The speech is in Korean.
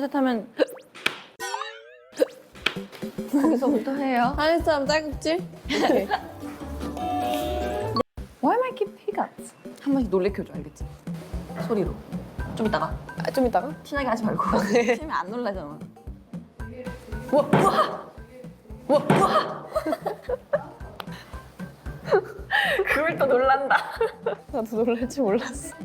셋 하면 거기서부터 해요. 한일 사람 딸꾹질? Why am I keep hiccups? 한 번씩 놀래켜줘, 알겠지? 소리로. 좀 이따가. 아, 좀 이따가? 티나게 하지 말고. 티면 안 놀라잖아. 우와, 우와! 우와, 우와! 그걸 또 놀란다. 나도 놀랄 줄 몰랐어.